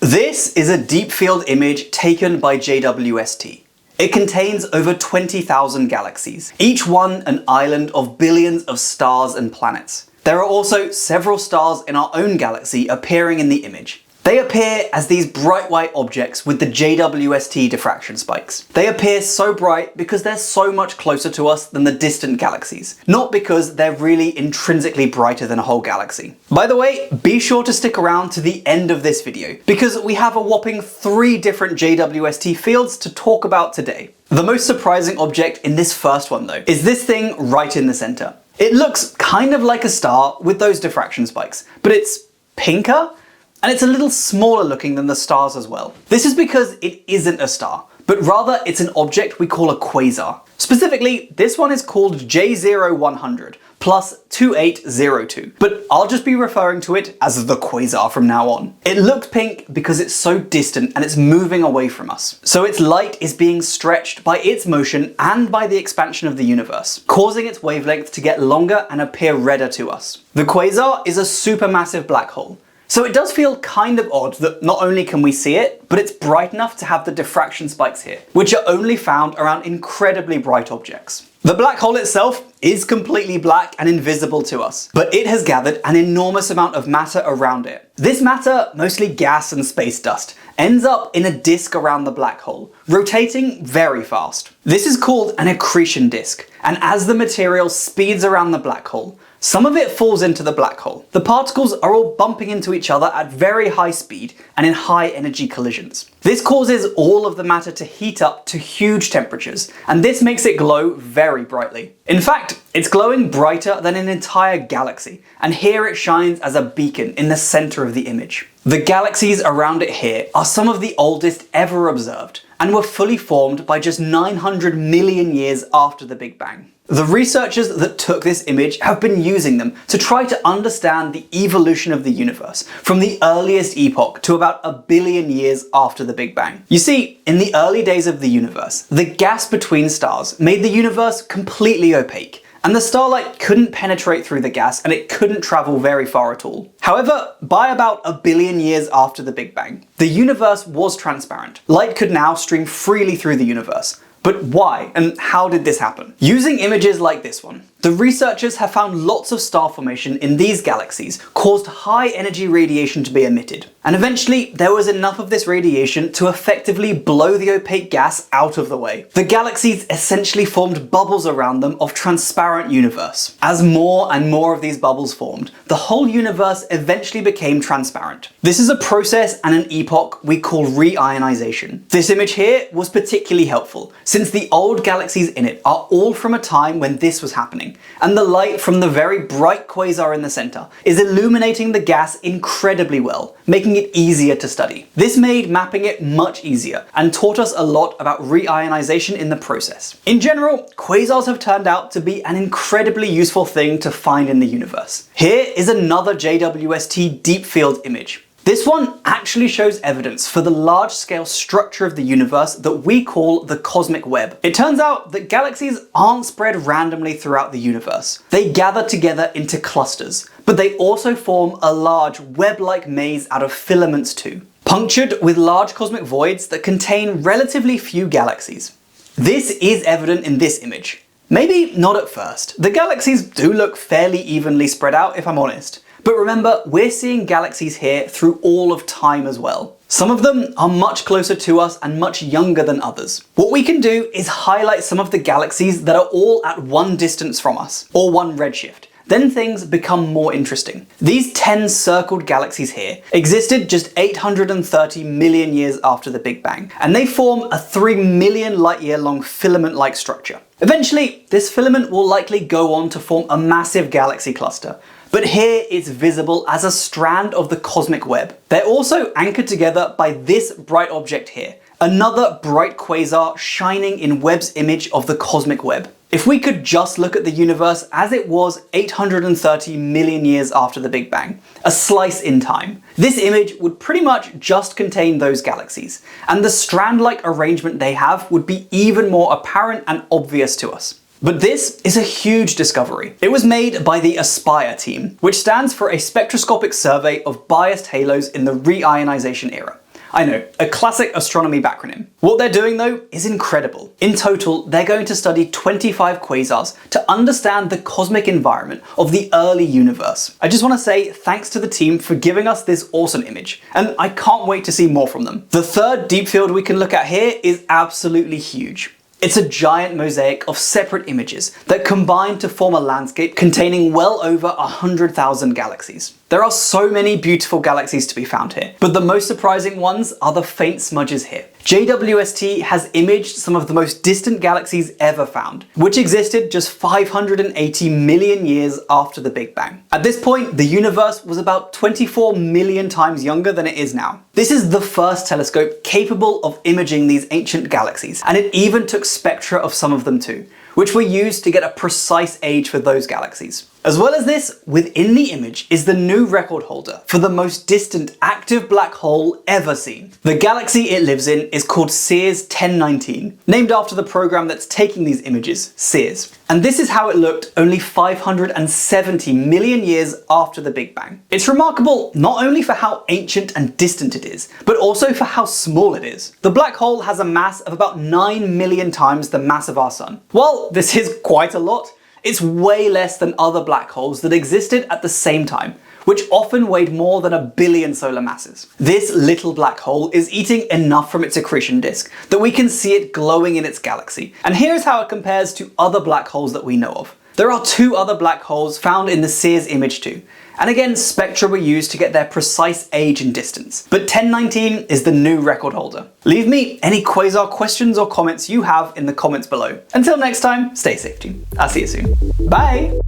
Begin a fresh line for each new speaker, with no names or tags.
This is a deep field image taken by JWST. It contains over 20,000 galaxies, each one an island of billions of stars and planets. There are also several stars in our own galaxy appearing in the image. They appear as these bright white objects with the JWST diffraction spikes. They appear so bright because they're so much closer to us than the distant galaxies, not because they're really intrinsically brighter than a whole galaxy. By the way, be sure to stick around to the end of this video, because we have a whopping 3 different JWST fields to talk about today. The most surprising object in this first one though, is this thing right in the center. It looks kind of like a star with those diffraction spikes, but it's pinker? And it's a little smaller looking than the stars as well. This is because it isn't a star, but rather it's an object we call a quasar. Specifically, this one is called J0100 plus 2802, but I'll just be referring to it as the quasar from now on. It looked pink because it's so distant and it's moving away from us. So its light is being stretched by its motion and by the expansion of the universe, causing its wavelength to get longer and appear redder to us. The quasar is a supermassive black hole. So it does feel kind of odd that not only can we see it, but it's bright enough to have the diffraction spikes here, which are only found around incredibly bright objects. The black hole itself is completely black and invisible to us, but it has gathered an enormous amount of matter around it. This matter, mostly gas and space dust, ends up in a disk around the black hole, rotating very fast. This is called an accretion disk, and as the material speeds around the black hole, some of it falls into the black hole. The particles are all bumping into each other at very high speed and in high energy collisions. This causes all of the matter to heat up to huge temperatures, and this makes it glow very brightly. In fact, it's glowing brighter than an entire galaxy, and here it shines as a beacon in the center of the image. The galaxies around it here are some of the oldest ever observed, and were fully formed by just 900 million years after the Big Bang. The researchers that took this image have been using them to try to understand the evolution of the universe from the earliest epoch to about 1 billion years after the Big Bang. You see, in the early days of the universe, the gas between stars made the universe completely opaque, and the starlight couldn't penetrate through the gas and it couldn't travel very far at all. However, by about 1 billion years after the Big Bang, the universe was transparent. Light could now stream freely through the universe. But why and how did this happen? Using images like this one, the researchers have found lots of star formation in these galaxies caused high energy radiation to be emitted. And eventually there was enough of this radiation to effectively blow the opaque gas out of the way. The galaxies essentially formed bubbles around them of transparent universe. As more and more of these bubbles formed, the whole universe eventually became transparent. This is a process and an epoch we call reionization. This image here was particularly helpful, since the old galaxies in it are all from a time when this was happening, and the light from the very bright quasar in the center is illuminating the gas incredibly well, making it easier to study. This made mapping it much easier and taught us a lot about reionization in the process. In general, quasars have turned out to be an incredibly useful thing to find in the universe. Here is another JWST deep field image. This one actually shows evidence for the large-scale structure of the universe that we call the cosmic web. It turns out that galaxies aren't spread randomly throughout the universe. They gather together into clusters, but they also form a large web-like maze out of filaments too, punctured with large cosmic voids that contain relatively few galaxies. This is evident in this image. Maybe not at first. The galaxies do look fairly evenly spread out, if I'm honest. But remember, we're seeing galaxies here through all of time as well. Some of them are much closer to us and much younger than others. What we can do is highlight some of the galaxies that are all at one distance from us, or one redshift. Then things become more interesting. These 10 circled galaxies here existed just 830 million years after the Big Bang, and they form a 3 million light year long filament-like structure. Eventually, this filament will likely go on to form a massive galaxy cluster, but here it's visible as a strand of the cosmic web. They're also anchored together by this bright object here, another bright quasar shining in Webb's image of the cosmic web. If we could just look at the universe as it was 830 million years after the Big Bang, a slice in time, this image would pretty much just contain those galaxies, and the strand-like arrangement they have would be even more apparent and obvious to us. But this is a huge discovery. It was made by the ASPIRE team, which stands for a spectroscopic survey of biased halos in the reionization era. I know, a classic astronomy backronym. What they're doing though is incredible. In total, they're going to study 25 quasars to understand the cosmic environment of the early universe. I just want to say thanks to the team for giving us this awesome image, and I can't wait to see more from them. The third deep field we can look at here is absolutely huge. It's a giant mosaic of separate images that combine to form a landscape containing well over 100,000 galaxies. There are so many beautiful galaxies to be found here, but the most surprising ones are the faint smudges here. JWST has imaged some of the most distant galaxies ever found, which existed just 580 million years after the Big Bang. At this point, the universe was about 24 million times younger than it is now. This is the first telescope capable of imaging these ancient galaxies, and it even took spectra of some of them too, which were used to get a precise age for those galaxies. As well as this, within the image is the new record holder for the most distant active black hole ever seen. The galaxy it lives in is called Sears 1019, named after the program that's taking these images, Sears. And this is how it looked only 570 million years after the Big Bang. It's remarkable not only for how ancient and distant it is, but also for how small it is. The black hole has a mass of about 9 million times the mass of our sun. While this is quite a lot, it's way less than other black holes that existed at the same time, which often weighed more than 1 billion solar masses. This little black hole is eating enough from its accretion disk that we can see it glowing in its galaxy. And here's how it compares to other black holes that we know of. There are 2 other black holes found in the Sears image too. And again, spectra were used to get their precise age and distance. But 1019 is the new record holder. Leave me any quasar questions or comments you have in the comments below. Until next time, stay safe team. I'll see you soon. Bye!